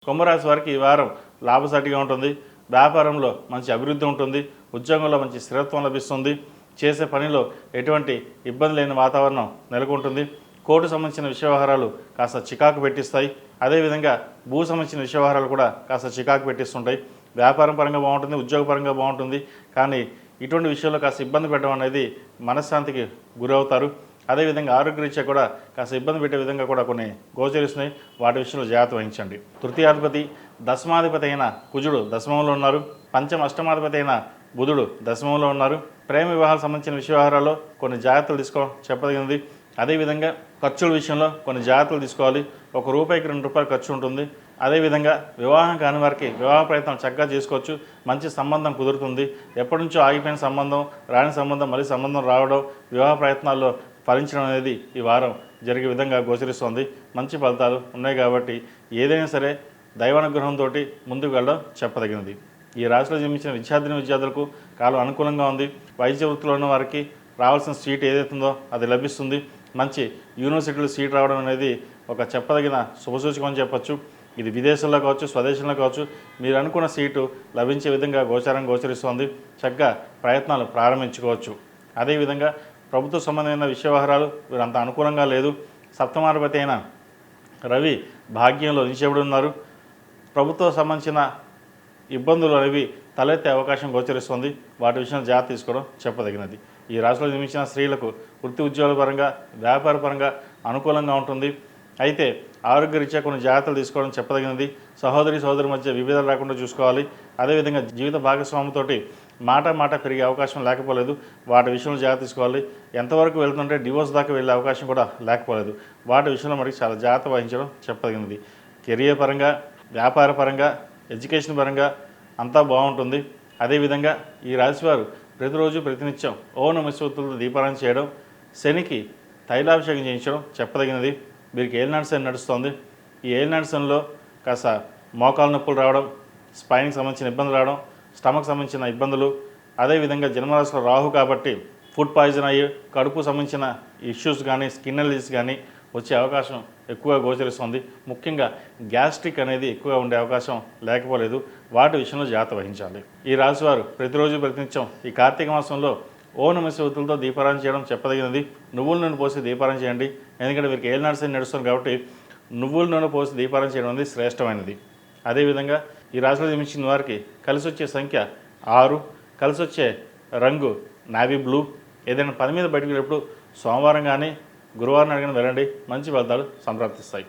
కుంభరాశి వారికి ఈ వారం లాభసాటిగా ఉంటుంది. వ్యాపారంలో మంచి అభివృద్ధి ఉంటుంది. ఉద్యోగంలో మంచి స్థిరత్వం లభిస్తుంది. చేసే పనిలో ఎటువంటి ఇబ్బంది లేని వాతావరణం నెలకొంటుంది. కోర్టు సంబంధించిన వ్యవహారాలు కాస్త చికాకు పెట్టిస్తాయి. అదేవిధంగా భూ సంబంధించిన వ్యవహారాలు కూడా కాస్త చికాకు పెట్టిస్తుంటాయి. వ్యాపారం పరంగా బాగుంటుంది, ఉద్యోగ పరంగా బాగుంటుంది. కానీ ఇటువంటి విషయంలో కాస్త ఇబ్బంది పెట్టడం అనేది మనశ్శాంతికి గురవుతారు. అదేవిధంగా ఆరోగ్యరీత్యా కూడా కాస్త ఇబ్బంది పెట్టే విధంగా కూడా కొన్ని గోచరిస్తున్నాయి. వాటి విషయంలో జాగ్రత్త వహించండి. తృతీయాధిపతి దశమాధిపతి అయిన కుజుడు దశమంలో ఉన్నారు. పంచమ అష్టమాధిపతి అయిన బుధుడు దశమంలో ఉన్నారు. ప్రేమ వివాహాలకు సంబంధించిన వ్యవహారాల్లో కొన్ని జాగ్రత్తలు తీసుకోవడం చెప్పదగినది. అదేవిధంగా ఖర్చుల విషయంలో కొన్ని జాగ్రత్తలు తీసుకోవాలి. ₹1కి ₹2 ఖర్చు ఉంటుంది. అదేవిధంగా వివాహం కాని వారికి వివాహ ప్రయత్నం చక్కగా చేసుకోవచ్చు. మంచి సంబంధం కుదురుతుంది. ఎప్పటి నుంచో ఆగిపోయిన సంబంధం, రాని సంబంధం, మళ్ళీ సంబంధం రావడం, వివాహ ప్రయత్నాల్లో ఫలించడం అనేది ఈ వారం జరిగే విధంగా గోచరిస్తుంది. మంచి ఫలితాలు ఉన్నాయి కాబట్టి ఏదైనా సరే దైవానుగ్రహంతో ముందుకు వెళ్ళడం చెప్పదగినది. ఈ రాశిలో జన్మించిన విద్యార్థులకు కాలం అనుకూలంగా ఉంది. వైద్య వృత్తిలో ఉన్న వారికి రావాల్సిన సీట్ ఏదైతుందో అది లభిస్తుంది. మంచి యూనివర్సిటీలో సీట్ రావడం అనేది ఒక చెప్పదగిన శుభసూచకం అని చెప్పచ్చు. ఇది విదేశాల్లో కావచ్చు, స్వదేశంలో కావచ్చు, మీరు అనుకున్న సీటు లభించే విధంగా గోచరిస్తోంది. చక్కగా ప్రయత్నాలు ప్రారంభించుకోవచ్చు. అదేవిధంగా ప్రభుత్వ సంబంధమైన వ్యవహారాలు వీరంత అనుకూలంగా లేదు. సప్తమాధిపతి అయిన రవి భాగ్యంలో నిలిచేబడి ఉన్నారు. ప్రభుత్వం సంబంధించిన ఇబ్బందులు అనేవి తలెత్తే అవకాశం గోచరిస్తుంది. వాటి విషయంలో జాగ్రత్త తీసుకోవడం చెప్పదగినది. ఈ రాశిలో జన్మించిన స్త్రీలకు వృత్తి ఉద్యోగాల పరంగా, వ్యాపార పరంగా అనుకూలంగా ఉంటుంది. అయితే ఆరోగ్యరీత్యా కొన్ని జాగ్రత్తలు తీసుకోవడం చెప్పదగినది. సహోదరి మధ్య విభేదాలు రాకుండా చూసుకోవాలి. అదేవిధంగా జీవిత భాగస్వామితోటి మాట పెరిగే అవకాశం లేకపోలేదు. వాటి విషయంలో జాగ్రత్త తీసుకోవాలి. ఎంతవరకు వెళ్తుంటే డివోర్స్ దాకా వెళ్ళే అవకాశం కూడా లేకపోలేదు. వాటి విషయంలో మనకి చాలా జాగ్రత్త వహించడం చెప్పదగినది. కెరియర్ పరంగా, వ్యాపార పరంగా, ఎడ్యుకేషన్ పరంగా అంతా బాగుంటుంది. అదేవిధంగా ఈ రాశివారు ప్రతిరోజు ప్రతినిత్యం ఓం నమః శివాయ దీపారాధన చేయడం, శనికి తైలాభిషేకం చేయించడం చెప్పదగినది. వీరికి ఏలినాటి శని నడుస్తుంది. ఈ ఏలినాటి శనిలో కాస్త మోకాలు నొప్పులు రావడం, స్పైన్కి సంబంధించిన ఇబ్బందులు రావడం, స్టమక్ సంబంధించిన ఇబ్బందులు, అదేవిధంగా జన్మరాశిలో రాహు కాబట్టి ఫుడ్ పాయిజన్ అయ్యి కడుపు సంబంధించిన ఇష్యూస్ కానీ, స్కిన్ అలర్జీస్ కానీ వచ్చే అవకాశం ఎక్కువగా గోచరిస్తుంది. ముఖ్యంగా గ్యాస్ట్రిక్ అనేది ఎక్కువగా ఉండే అవకాశం లేకపోలేదు. వాటి విషయంలో జాగ్రత్త వహించాలి. ఈ రాశివారు ప్రతిరోజు ప్రతినిత్యం ఈ కార్తీక మాసంలో ఓం నమః శివాయ దీపారాధన చేయడం చెప్పదగినది. నువ్వుల నూనె పోసి దీపారాధన చేయండి. ఎందుకంటే వీరికి ఏలినాటి శని నడుస్తుంది కాబట్టి నువ్వుల నూనె పోసి దీపారాధన చేయడం అనేది శ్రేష్టమైనది. అదేవిధంగా ఈ రాశిలో జన్మించిన వారికి కలిసి వచ్చే సంఖ్య 6, కలిసి వచ్చే రంగు నావీ బ్లూ. ఏదైనా పని మీద బయటకు వెళ్ళినప్పుడు సోమవారం కానీ, గురువారం కానీ వెళ్ళండి. మంచి ఫలితాలు సంప్రాప్తిస్తాయి.